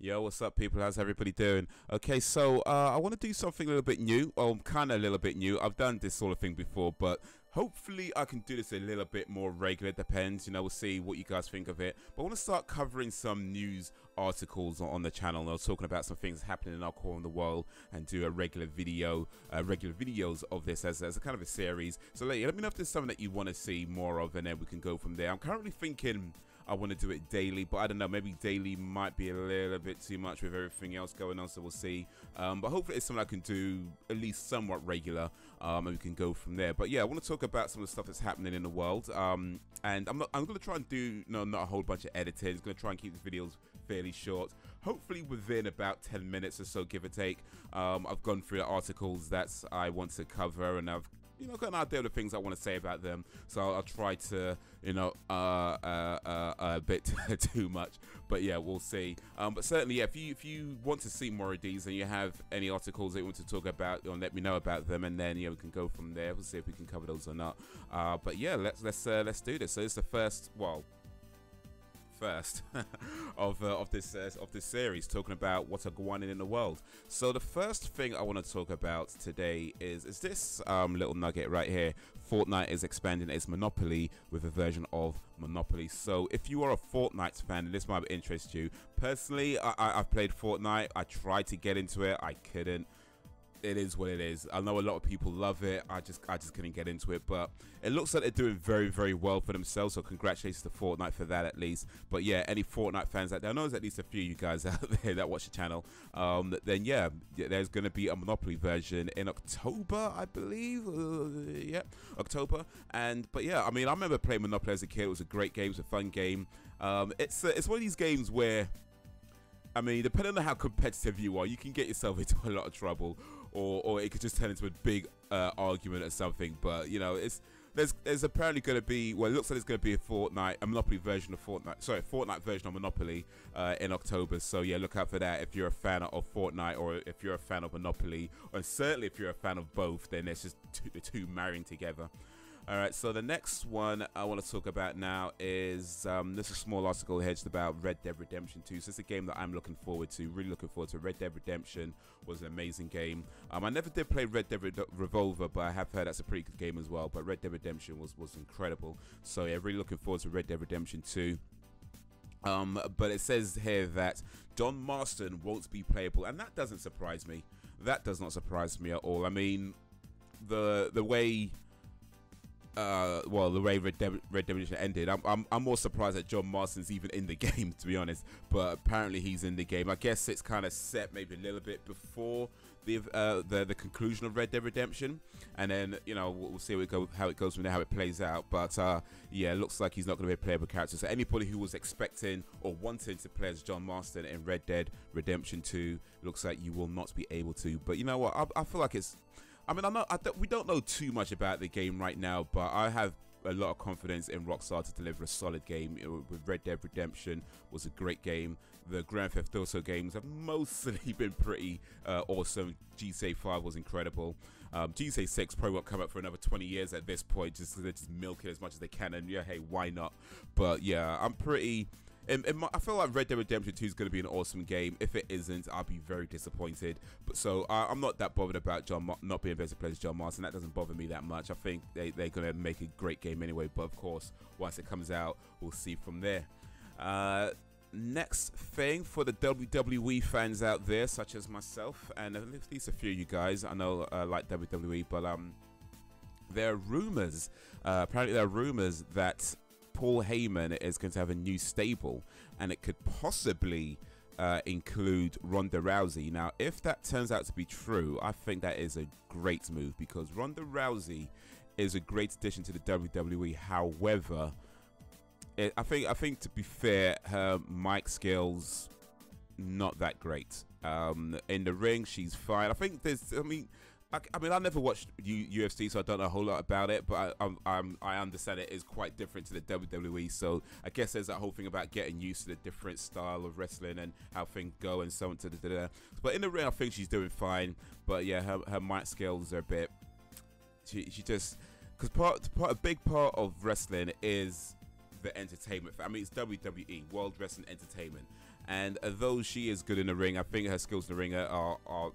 Yo, what's up, people? How's everybody doing? Okay, so I want to do something a little bit new. Kind of a little bit new. I've done this sort of thing before, but hopefully I can do this a little bit more regular. Depends, you know, we'll see what you guys think of it. But I want to start covering some news articles on the channel. I was talking about some things happening in our core in the world and do a regular videos of this as a kind of a series. So let me know if there's something that you want to see more of, and then we can go from there. I'm currently thinking I want to do it daily, but I don't know, maybe daily might be a little bit too much with everything else going on, so we'll see. But hopefully it's something I can do at least somewhat regular, and we can go from there. But yeah, I want to talk about some of the stuff that's happening in the world, and I'm going to try and do not a whole bunch of editing. I'm going to try and keep the videos fairly short, hopefully within about 10 minutes or so, give or take. I've gone through the articles that I want to cover, and I've got an idea of the things I want to say about them, so I'll try to, a bit too much, but yeah, we'll see. But certainly, yeah, if you want to see more of these and you have any articles that you want to talk about, let me know about them, and then we can go from there. We'll see if we can cover those or not. But yeah, let's do this. So it's the first of this series, talking about what's going on in the world. So the first thing I want to talk about today is this little nugget right here. Fortnite is expanding its Monopoly with a version of Monopoly. So if you are a Fortnite fan, this might interest you. Personally, I've played Fortnite. I tried to get into it, I couldn't. It is what it is. I know a lot of people love it. I just couldn't get into it, but it looks like they're doing very, very well for themselves, so congratulations to Fortnite for that at least. But yeah, any Fortnite fans out there, I know there's at least a few of you guys out there that watch the channel, then yeah, there's going to be a Monopoly version in October, I believe. Yeah, October. But yeah, I mean, I remember playing Monopoly as a kid. It was a great game. It was a fun game. It's one of these games where, I mean, depending on how competitive you are, you can get yourself into a lot of trouble, or it could just turn into a big argument or something. But there's apparently going to be, well, it looks like there's going to be a Monopoly version of Fortnite version of Monopoly in October. So yeah, look out for that if you're a fan of Fortnite, or if you're a fan of Monopoly, or certainly if you're a fan of both. Then there's just the two marrying together. Alright, so the next one I want to talk about now is this is a small article here just about Red Dead Redemption 2. So it's a game that I'm looking forward to, really looking forward to. Red Dead Redemption was an amazing game. I never did play Red Dead Revolver, but I have heard that's a pretty good game as well. But Red Dead Redemption was incredible. So yeah, really looking forward to Red Dead Redemption 2. But it says here that John Marston won't be playable, and that doesn't surprise me. That does not surprise me at all. I mean, the way the way Red Dead Redemption ended, I'm more surprised that John Marston's even in the game, to be honest. But apparently he's in the game. I guess it's kind of set maybe a little bit before the conclusion of Red Dead Redemption, and then we'll see how it goes from there, how it plays out. But yeah, it looks like he's not going to be a playable character. So anybody who was expecting or wanting to play as John Marston in Red Dead Redemption 2, looks like you will not be able to. But you know what? I feel like it's, I mean, we don't know too much about the game right now, but I have a lot of confidence in Rockstar to deliver a solid game. With Red Dead Redemption was a great game. The Grand Theft Auto games have mostly been pretty awesome. GTA 5 was incredible. GTA 6 probably won't come up for another 20 years at this point, just they're just milking it as much as they can, and yeah, hey, why not? But yeah, I'm pretty... I feel like Red Dead Redemption 2 is going to be an awesome game. If it isn't, I'll be very disappointed. But so I'm not that bothered about not being able to play as John Marston. That doesn't bother me that much. I think they're going to make a great game anyway. But of course, once it comes out, we'll see from there. Next thing for the WWE fans out there, such as myself, and at least a few of you guys, I know like WWE, but there are rumors. Apparently, there are rumors that Paul Heyman is going to have a new stable, and it could possibly include Ronda Rousey. Now, if that turns out to be true, I think that is a great move, because Ronda Rousey is a great addition to the WWE. However, I think to be fair, her mic skills not that great. In the ring, she's fine. I think I never watched UFC, so I don't know a whole lot about it, but I understand it is quite different to the WWE, so I guess there's that whole thing about getting used to the different style of wrestling and how things go and so on. But in the ring, I think she's doing fine, but yeah, her mic skills are a bit... She just... Because a big part of wrestling is the entertainment. I mean, it's WWE, World Wrestling Entertainment, And although she is good in the ring, I think her skills in the ring are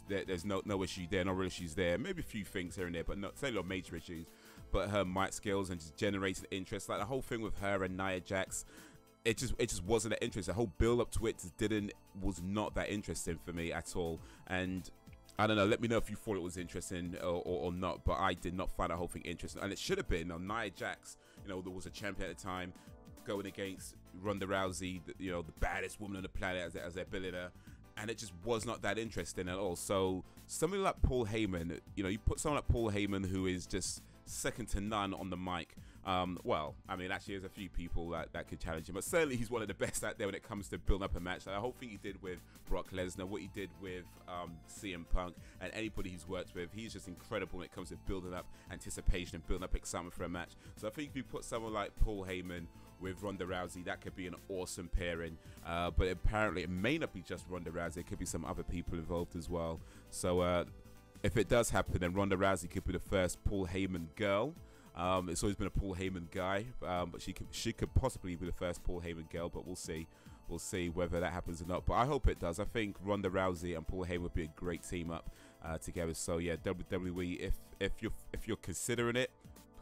there's no issue there, no real issues there. Maybe a few things here and there, but not certainly not major issues. But her mic skills and just generating interest, like the whole thing with her and Nia Jax, it just wasn't that interesting. The whole build up to it was not that interesting for me at all. And I don't know, let me know if you thought it was interesting or not, but I did not find the whole thing interesting. And it should have been. Nia Jax, there was a champion at the time going against Ronda Rousey, the baddest woman on the planet as their billing her. And it just was not that interesting at all. So somebody like Paul Heyman, you put someone like Paul Heyman who is just second to none on the mic. Well, I mean, actually, there's a few people that could challenge him, but certainly he's one of the best out there when it comes to building up a match. Like, the whole thing he did with Brock Lesnar, what he did with CM Punk, and anybody he's worked with, he's just incredible when it comes to building up anticipation and building up excitement for a match. So I think if you put someone like Paul Heyman with Ronda Rousey, that could be an awesome pairing. But apparently, it may not be just Ronda Rousey; it could be some other people involved as well. So if it does happen, then Ronda Rousey could be the first Paul Heyman girl. It's always been a Paul Heyman guy, but she could possibly be the first Paul Heyman girl. But we'll see whether that happens or not. But I hope it does. I think Ronda Rousey and Paul Heyman would be a great team up together. So yeah, WWE, if you're considering it,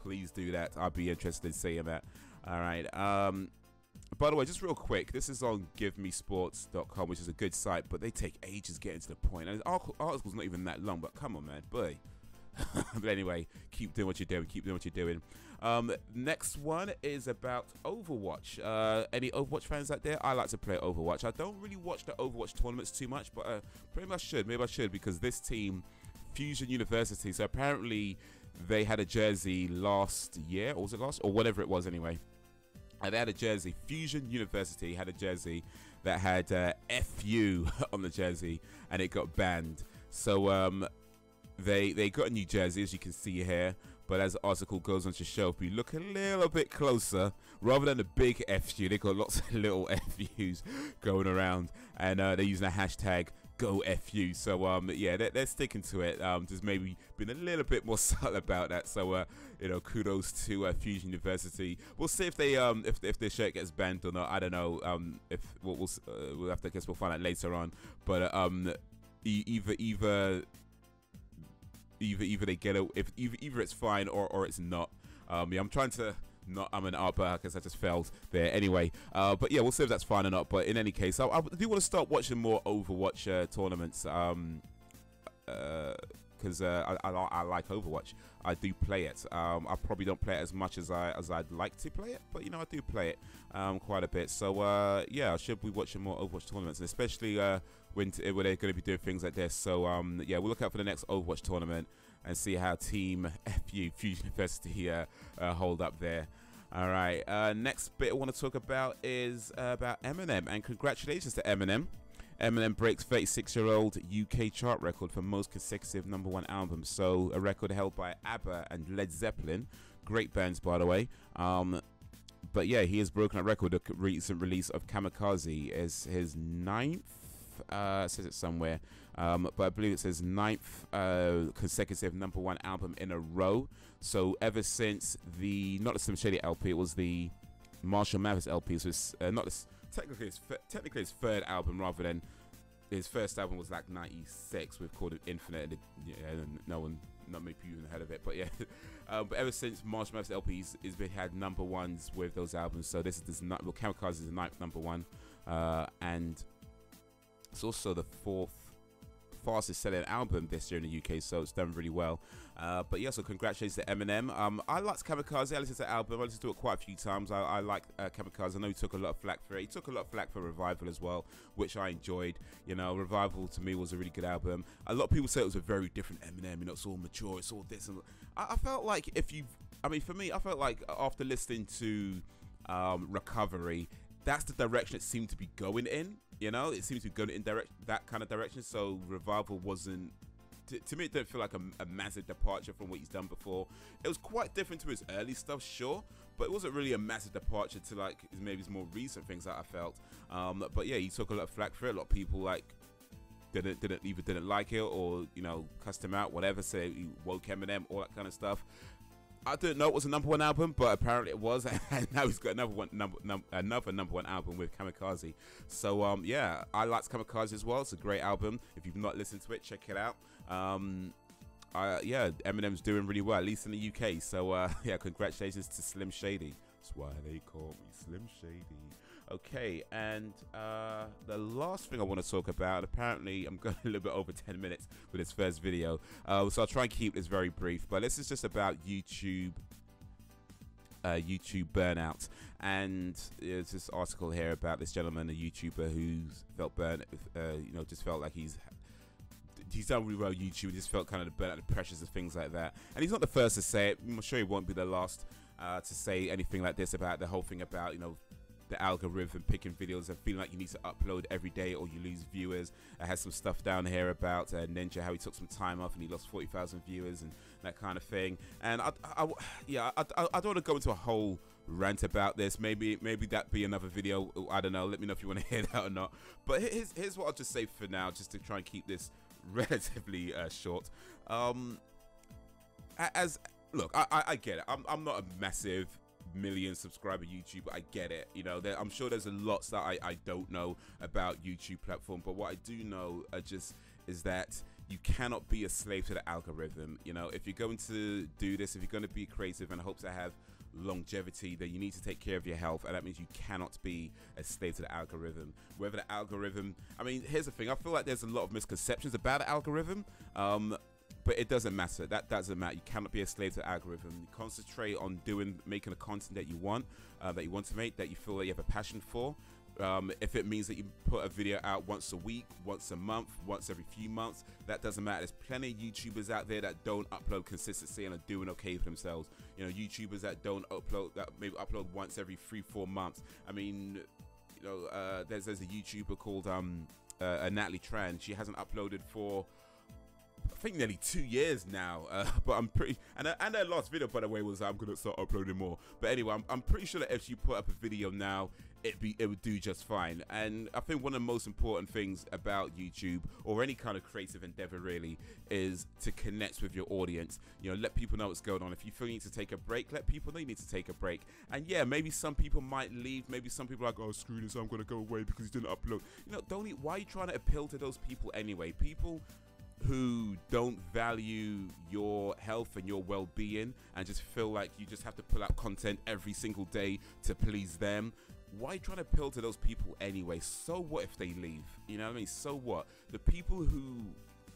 please do that. I'd be interested in seeing that. All right. By the way, just real quick, this is on GiveMeSports.com, which is a good site, but they take ages getting to the point. And the article's not even that long, but come on, man, boy. But anyway, keep doing what you're doing. Next one is about Overwatch. Any Overwatch fans out there? I like to play Overwatch. I don't really watch the Overwatch tournaments too much, but maybe I should, because this team, Fusion University, so apparently they had a jersey last year, or was it last, or whatever it was anyway. And they had a jersey. Fusion University had a jersey that had FU on the jersey, and it got banned. So they got a new jersey, as you can see here. But as the article goes on to show, if we look a little bit closer, rather than the big FU, they got lots of little FUs going around, and they're using a hashtag GoFU. So yeah, they're sticking to it. Just maybe been a little bit more subtle about that. So kudos to Fusion University. We'll see if they if their shirt gets banned or not. I don't know. If we'll have to, I guess we'll find out later on. But either they get it, if either it's fine or it's not. Yeah, I'm trying to not an art, but I guess I just failed there anyway. But yeah, we'll see if that's fine or not. But in any case, I do want to start watching more Overwatch tournaments. Because I like Overwatch. I do play it. I probably don't play it as much as I'd like to play it, but I do play it quite a bit. So yeah, I should be watching more Overwatch tournaments, and especially when they're going to be doing things like this. So yeah, we'll look out for the next Overwatch tournament and see how Team FU Fusion University hold up there. All right, next bit I want to talk about is about Eminem, and congratulations to Eminem. Eminem breaks 36-year-old UK chart record for most consecutive #1 albums. So a record held by ABBA and Led Zeppelin, great bands by the way. But yeah, he has broken a record. The recent release of Kamikaze is his 9th. Says it somewhere, but I believe it says 9th consecutive #1 album in a row. So ever since not the Slim Shady LP, it was the Marshall Mathers LP. So it's not this. Technically his third album, rather than his first album was like '96 with called Infinite. Not many people even heard of it, but yeah. But ever since Marshall Mathers LPs, he's had #1s with those albums. So this is Kamikaze is the 9th #1, and it's also the 4th fastest selling album this year in the UK, so it's done really well. But yeah, so congratulations to Eminem. I liked Kamikaze. I listened to the album. I listened to it quite a few times. I like Kamikaze. I know he took a lot of flack for it. He took a lot of flack for Revival as well, which I enjoyed. Revival to me was a really good album. A lot of people say it was a very different Eminem. It's all mature. It's all this. And I felt like for me, I felt like after listening to Recovery, that's the direction it seemed to be going in. It seems to be going in that kind of direction. So Revival wasn't, to me, it didn't feel like a massive departure from what he's done before. It was quite different to his early stuff, sure, but it wasn't really a massive departure to like maybe his more recent things that I felt. But yeah, he took a lot of flack for it. A lot of people like didn't like it, or cussed him out, whatever. Say he woke Eminem, all that kind of stuff. I didn't know it was a #1 album, but apparently it was, and now he's got another #1 album with Kamikaze. So yeah, I liked Kamikaze as well. It's a great album. If you've not listened to it, check it out. Yeah, Eminem's doing really well, at least in the UK. So yeah, congratulations to Slim Shady. That's why they call me Slim Shady. Okay, and the last thing I want to talk about, apparently I'm going a little bit over 10 minutes with this first video, so I'll try and keep this very brief, but this is just about YouTube Burnout. And there's this article here about this gentleman, a YouTuber who's felt burnt, you know, just felt like he's done really well on YouTube, and just felt kind of the burnout, the pressures and things like that. And he's not the first to say it. I'm sure he won't be the last to say anything like this about the whole thing about, you know, the algorithm picking videos and feeling like you need to upload every day or you lose viewers. I had some stuff down here about Ninja, how he took some time off and he lost 40,000 viewers and that kind of thing. And I don't want to go into a whole rant about this. Maybe that be another video. I don't know. Let me know if you want to hear that or not. But here's what I'll just say for now, just to try and keep this relatively short. Look, I get it. I'm not a massive million subscriber YouTuber. I get it. You know, I'm sure there's a lots that I don't know about YouTube platform, but what I do know is that you cannot be a slave to the algorithm. You know, if you're going to do this, if you're going to be creative and hope to have longevity, then you need to take care of your health, and that means you cannot be a slave to the algorithm. Whether the algorithm, I mean, here's the thing, I feel like there's a lot of misconceptions about the algorithm, but it doesn't matter. That doesn't matter. You cannot be a slave to the algorithm. You concentrate on making the content that you want to make, that you feel that you have a passion for. If it means that you put a video out once a week, once a month, once every few months, that doesn't matter. There's plenty of YouTubers out there that don't upload consistency and are doing okay for themselves. You know, YouTubers that don't upload, that maybe upload once every 3-4 months. I mean, you know, there's a YouTuber called Natalie Tran. She hasn't uploaded for, I think, nearly 2 years now, but I'm pretty, and her last video, by the way, was I'm gonna start uploading more. But anyway, I'm pretty sure that if she put up a video now, it would do just fine. And I think one of the most important things about YouTube, or any kind of creative endeavor really, is to connect with your audience. You know, let people know what's going on. If you feel you need to take a break, let people know you need to take a break. And yeah, maybe some people might leave. Maybe some people are like, oh, screw this, I'm gonna go away because he didn't upload. You know, why are you trying to appeal to those people anyway? People who don't value your health and your well-being and just feel like you just have to pull out content every single day to please them. Why are you trying to appeal to those people anyway? So what if they leave? You know what I mean? So what? The people who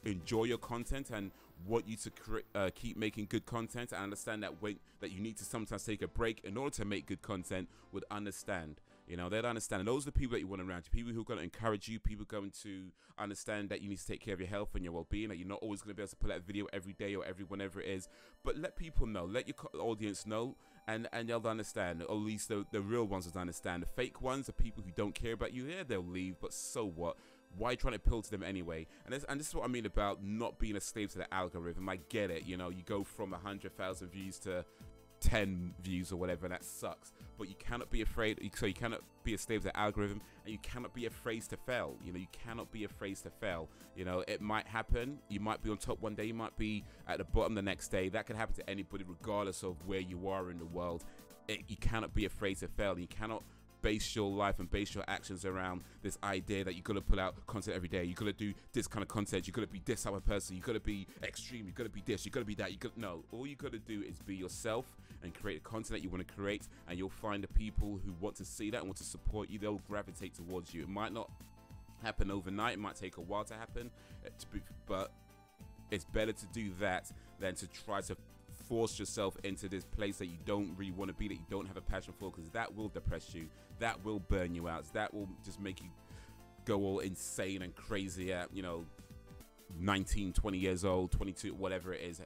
enjoy your content and want you to keep making good content and understand that that you need to sometimes take a break in order to make good content would understand. You know, they'd understand. And those are the people that you want around you. People who are going to encourage you. People going to understand that you need to take care of your health and your well-being. That you're not always going to be able to put out a video every day or whenever it is. But let people know. Let your audience know. And they'll understand. Or at least the real ones will understand. The fake ones, the people who don't care about you, yeah, they'll leave. But so what? Why are you trying to appeal to them anyway? And this is what I mean about not being a slave to the algorithm. I get it. You know, you go from 100,000 views to 10 views or whatever, and that sucks. But you cannot be afraid, so you cannot be a slave to the algorithm, and you cannot be afraid to fail. You know, you cannot be afraid to fail. You know, it might happen. You might be on top one day, you might be at the bottom the next day. That can happen to anybody regardless of where you are in the world. You cannot be afraid to fail. You cannot base your life and base your actions around this idea that you gotta put out content every day. You gotta do this kind of content. You gotta be this type of person. You gotta be extreme. You gotta be this. You gotta be that. No, all you gotta do is be yourself and create the content that you want to create, and you'll find the people who want to see that and want to support you. They'll gravitate towards you. It might not happen overnight. It might take a while to happen, but it's better to do that than to try to force yourself into this place that you don't really want to be, that you don't have a passion for, because that will depress you, that will burn you out, that will just make you go all insane and crazy at, you know, 19, 20 years old, 22, whatever it is,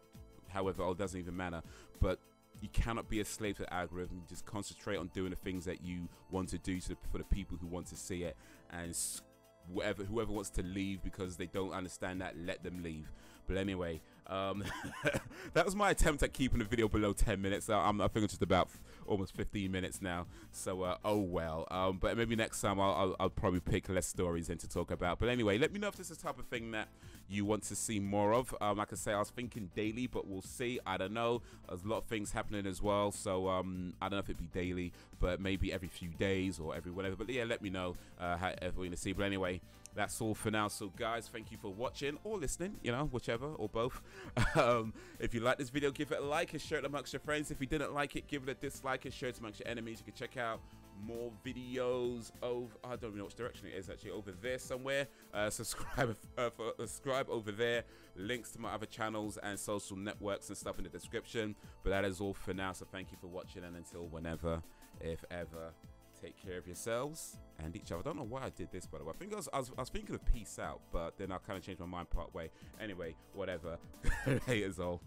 however old, doesn't even matter. But you cannot be a slave to the algorithm. Just concentrate on doing the things that you want to do for the people who want to see it, and whoever wants to leave because they don't understand that, let them leave. But anyway, that was my attempt at keeping the video below 10 minutes. I think I'm just about almost 15 minutes now. So oh well. But maybe next time I'll probably pick less stories in to talk about. But anyway, let me know if this is the type of thing that you want to see more of. Like I say, I was thinking daily, but we'll see. I don't know. There's a lot of things happening as well, so I don't know if it'd be daily, but maybe every few days or every whatever. But yeah, let me know how we're going to see. But anyway, that's all for now. So guys, thank you for watching or listening, you know, whichever or both. If you like this video, give it a like and share it amongst your friends. If you didn't like it, give it a dislike and share it amongst your enemies. You can check out more videos over, I don't even know which direction it is, actually over there somewhere. Subscribe over there. Links to my other channels and social networks and stuff in the description. But that is all for now, so thank you for watching, and until whenever, if ever, take care of yourselves and each other. I don't know why I did this, by the way. I think I was thinking of peace out, but then I kind of changed my mind part way. Anyway, whatever. Haters all.